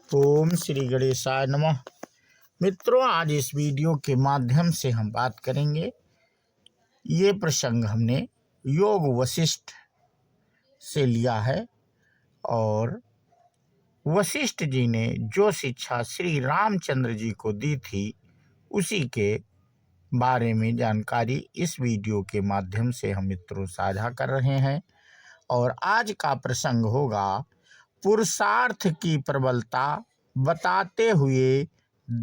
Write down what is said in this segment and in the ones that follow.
ओम श्री गणेशाय नमः। मित्रों, आज इस वीडियो के माध्यम से हम बात करेंगे। ये प्रसंग हमने योग वशिष्ठ से लिया है और वशिष्ठ जी ने जो शिक्षा श्री रामचंद्र जी को दी थी उसी के बारे में जानकारी इस वीडियो के माध्यम से हम मित्रों साझा कर रहे हैं। और आज का प्रसंग होगा पुरुषार्थ की प्रबलता बताते हुए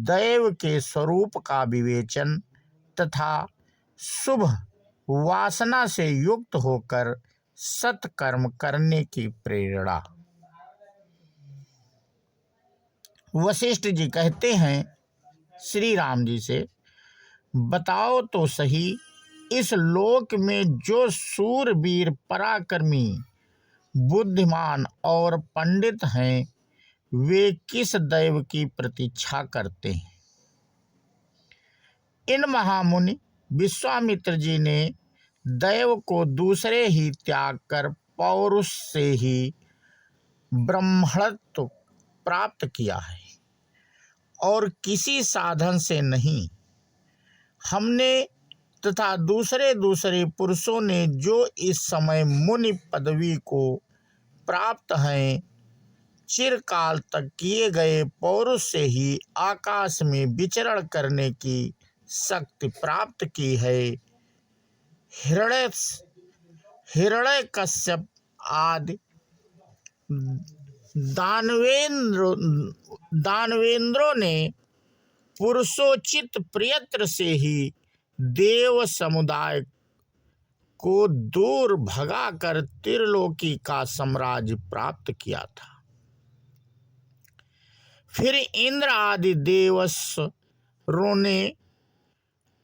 दैव के स्वरूप का विवेचन तथा शुभ वासना से युक्त होकर सत्कर्म करने की प्रेरणा। वशिष्ठ जी कहते हैं श्री राम जी से, बताओ तो सही, इस लोक में जो सूरवीर पराक्रमी बुद्धिमान और पंडित हैं वे किस दैव की प्रतीक्षा करते हैं। इन महामुनि विश्वामित्र जी ने दैव को दूसरे ही त्याग कर पौरुष से ही ब्रह्मत्व प्राप्त किया है और किसी साधन से नहीं। हमने तथा दूसरे पुरुषों ने जो इस समय मुनि पदवी को प्राप्त हैं, चिरकाल तक किए गए पौरुष से ही आकाश में विचरण करने की शक्ति प्राप्त की है। हिरण्यकश्यप आदि दानवेंद्रों ने पुरुषोचित प्रयत्न से ही देव समुदाय को दूर भगाकर त्रिलोकी का साम्राज्य प्राप्त किया था। फिर इंद्र आदि देवसुरों ने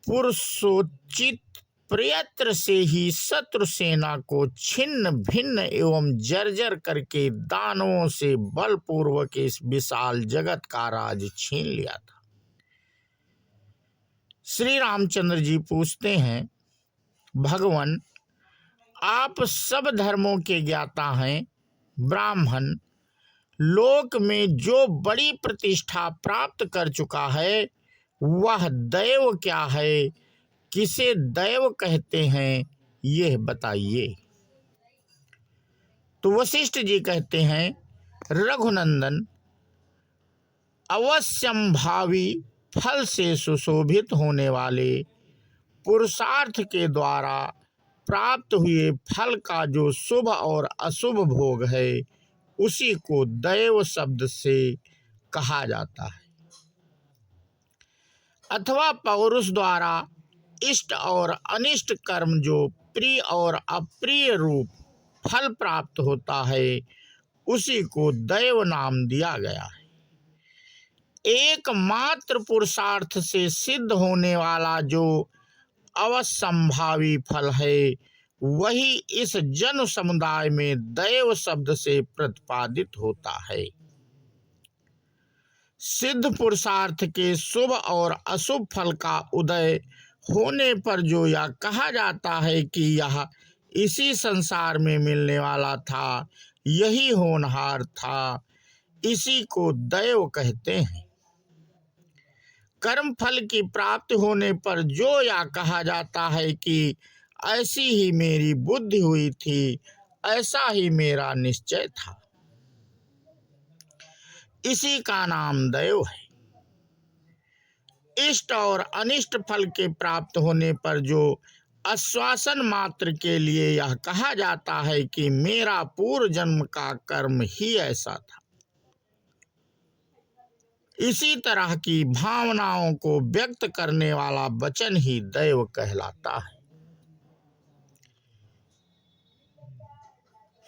पुरुषोचित प्रयत्न से ही शत्रु सेना को छिन्न भिन्न एवं जर्जर करके दानवों से बलपूर्वक इस विशाल जगत का राज छीन लिया था। श्री रामचंद्र जी पूछते हैं, भगवान आप सब धर्मों के ज्ञाता हैं, ब्राह्मण लोक में जो बड़ी प्रतिष्ठा प्राप्त कर चुका है वह दैव क्या है, किसे दैव कहते हैं, यह बताइए। तो वशिष्ठ जी कहते हैं, रघुनंदन अवश्यंभावी फल से सुशोभित होने वाले पुरुषार्थ के द्वारा प्राप्त हुए फल का जो शुभ और अशुभ भोग है उसी को दैव शब्द से कहा जाता है। अथवा पौरुष द्वारा इष्ट और अनिष्ट कर्म जो प्रिय और अप्रिय रूप फल प्राप्त होता है उसी को दैव नाम दिया गया है। एकमात्र पुरुषार्थ से सिद्ध होने वाला जो अवश्यंभावी फल है वही इस जन समुदाय में दैव शब्द से प्रतिपादित होता है। सिद्ध पुरुषार्थ के शुभ और अशुभ फल का उदय होने पर जो यह कहा जाता है कि यह इसी संसार में मिलने वाला था, यही होनहार था, इसी को दैव कहते हैं। कर्म फल की प्राप्ति होने पर जो यह कहा जाता है कि ऐसी ही मेरी बुद्धि हुई थी, ऐसा ही मेरा निश्चय था, इसी का नाम दैव है। इष्ट और अनिष्ट फल के प्राप्त होने पर जो आश्वासन मात्र के लिए यह कहा जाता है कि मेरा पूर्व जन्म का कर्म ही ऐसा था, इसी तरह की भावनाओं को व्यक्त करने वाला वचन ही दैव कहलाता है।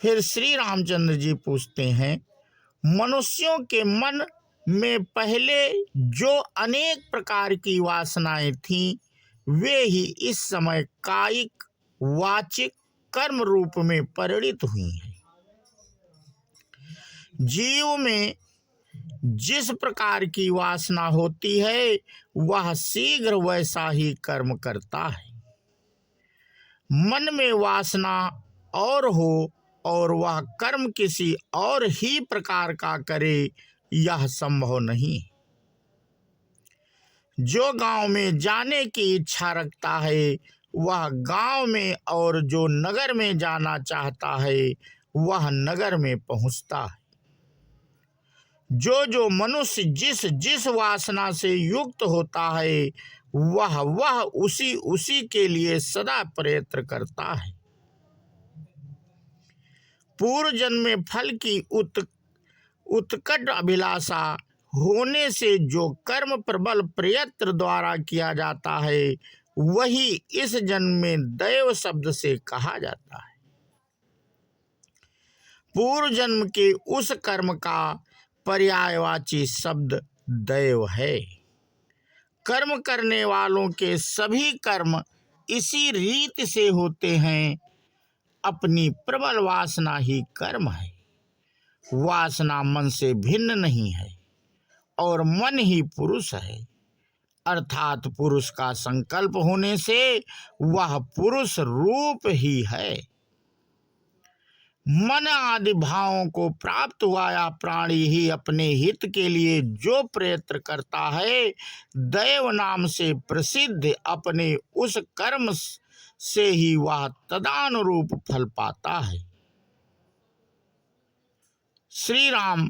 फिर श्री रामचंद्र जी पूछते हैं, मनुष्यों के मन में पहले जो अनेक प्रकार की वासनाएं थीं वे ही इस समय कायिक वाचिक कर्म रूप में परिणित हुई हैं। जीव में जिस प्रकार की वासना होती है वह शीघ्र वैसा ही कर्म करता है। मन में वासना और हो और वह कर्म किसी और ही प्रकार का करे, यह संभव नहीं। जो गांव में जाने की इच्छा रखता है वह गांव में, और जो नगर में जाना चाहता है वह नगर में पहुंचता है। जो मनुष्य जिस जिस वासना से युक्त होता है वह उसी के लिए सदा प्रयत्न करता है। पूर्व जन्म में फल की उत्कट अभिलाषा होने से जो कर्म प्रबल प्रयत्न द्वारा किया जाता है वही इस जन्म में दैव शब्द से कहा जाता है। पूर्व जन्म के उस कर्म का पर्यायवाची शब्द दैव है। कर्म करने वालों के सभी कर्म इसी रीति से होते हैं। अपनी प्रबल वासना ही कर्म है। वासना मन से भिन्न नहीं है और मन ही पुरुष है, अर्थात पुरुष का संकल्प होने से वह पुरुष रूप ही है। मन आदि भावों को प्राप्त हुआ या प्राणी ही अपने हित के लिए जो प्रयत्न करता है दैव नाम से प्रसिद्ध अपने उस कर्म से ही वह तदानुरूप फल पाता है। श्री राम,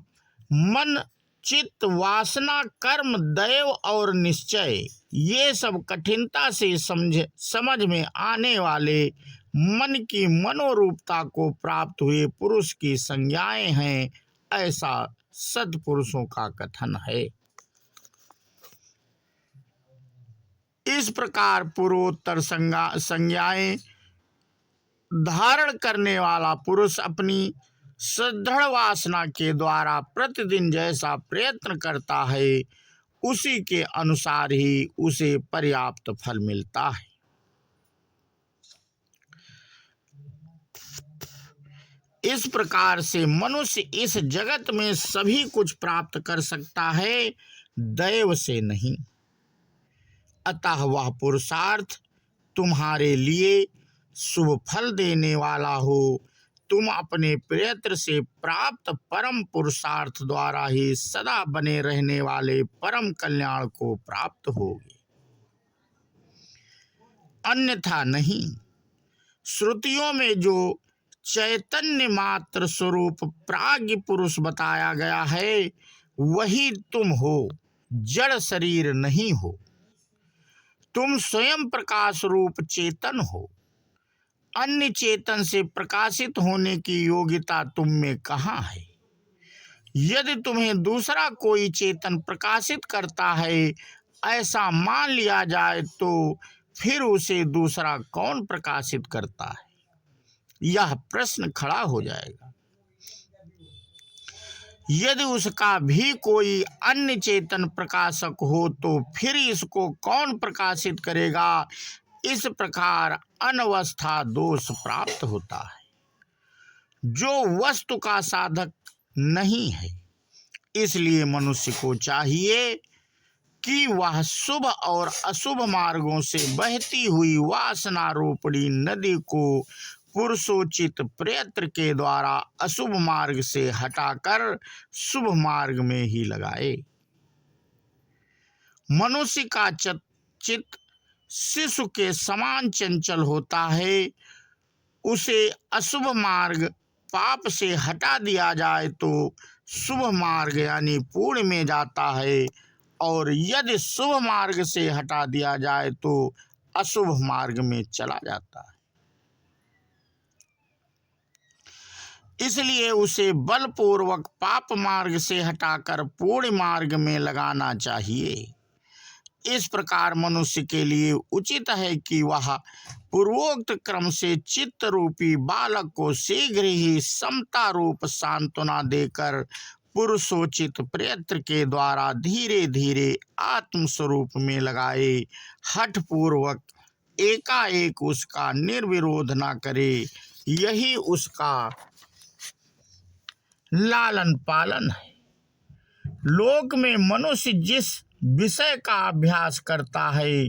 मन, चित्त, वासना, कर्म, दैव और निश्चय ये सब कठिनता से समझ में आने वाले मन की मनोरूपता को प्राप्त हुए पुरुष की संज्ञाएं हैं, ऐसा सत्पुरुषों का कथन है। इस प्रकार पूर्वोत्तर संज्ञाएं धारण करने वाला पुरुष अपनी सदृढ़ वासना के द्वारा प्रतिदिन जैसा प्रयत्न करता है उसी के अनुसार ही उसे पर्याप्त फल मिलता है। इस प्रकार से मनुष्य इस जगत में सभी कुछ प्राप्त कर सकता है, दैव से नहीं। अतः वह पुरुषार्थ तुम्हारे लिए शुभ फल देने वाला हो। तुम अपने प्रयत्न से प्राप्त परम पुरुषार्थ द्वारा ही सदा बने रहने वाले परम कल्याण को प्राप्त होगे, अन्यथा नहीं। श्रुतियों में जो चैतन्य मात्र स्वरूप प्राज्ञ पुरुष बताया गया है वही तुम हो, जड़ शरीर नहीं हो। तुम स्वयं प्रकाश रूप चेतन हो। अन्य चेतन से प्रकाशित होने की योग्यता तुम में कहाँ है? यदि तुम्हें दूसरा कोई चेतन प्रकाशित करता है ऐसा मान लिया जाए तो फिर उसे दूसरा कौन प्रकाशित करता है? यह प्रश्न खड़ा हो जाएगा। यदि उसका भी कोई अन्य चेतन प्रकाशक हो तो फिर इसको कौन प्रकाशित करेगा? इस प्रकार अनवस्था दोष प्राप्त होता है जो वस्तु का साधक नहीं है। इसलिए मनुष्य को चाहिए कि वह शुभ और अशुभ मार्गों से बहती हुई वासना रूपणी नदी को पुरुषोचित प्रयत्न के द्वारा अशुभ मार्ग से हटाकर शुभ मार्ग में ही लगाए। मनुष्य का चित्त शिशु के समान चंचल होता है। उसे अशुभ मार्ग पाप से हटा दिया जाए तो शुभ मार्ग यानी पुण्य में जाता है, और यदि शुभ मार्ग से हटा दिया जाए तो अशुभ मार्ग में चला जाता है। इसलिए उसे बलपूर्वक पाप मार्ग से हटाकर पुण्य मार्ग में लगाना चाहिए। इस प्रकार मनुष्य के लिए उचित है कि वह पूर्वोक्त क्रम से चित्त रूपी बालक को शीघ्र ही समता रूप सांत्वना देकर पुरुषोचित प्रयत्न के द्वारा धीरे धीरे आत्म स्वरूप में लगाए। हठ पूर्वक एकाएक उसका निर्विरोध न करे, यही उसका लालन पालन है। लोक में मनुष्य जिस विषय का अभ्यास करता है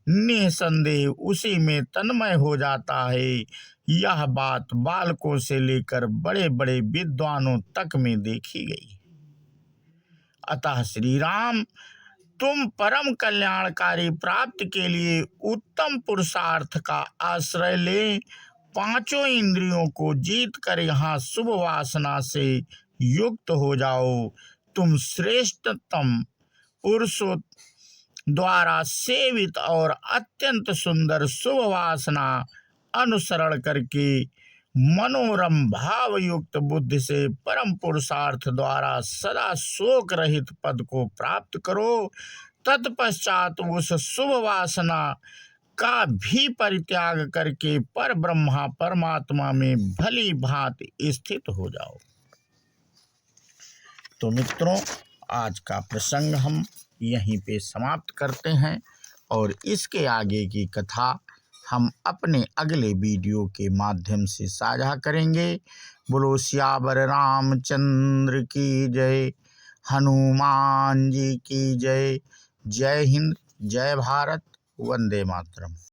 निसंदेह उसी में तन्मय हो जाता है। यह बात बालकों से लेकर बड़े बड़े विद्वानों तक में देखी गई। अतः श्री राम, तुम परम कल्याणकारी प्राप्ति के लिए उत्तम पुरुषार्थ का आश्रय ले पांचों इंद्रियों को जीत कर यहाँ शुभ वासना से युक्त हो जाओ। तुम श्रेष्ठतम पुरुषों द्वारा सेवित और अत्यंत सुंदर शुभ वासना अनुसरण करके मनोरम भाव युक्त बुद्धि से परम पुरुषार्थ द्वारा सदा शोक रहित पद को प्राप्त करो। तत्पश्चात उस शुभ वासना का भी परित्याग करके पर ब्रह्मा परमात्मा में भली भांति स्थित हो जाओ। तो मित्रों, आज का प्रसंग हम यहीं पे समाप्त करते हैं और इसके आगे की कथा हम अपने अगले वीडियो के माध्यम से साझा करेंगे। बोलो सियावर रामचंद्र की जय, हनुमान जी की जय। जय हिंद, जय भारत, वंदे मातरम।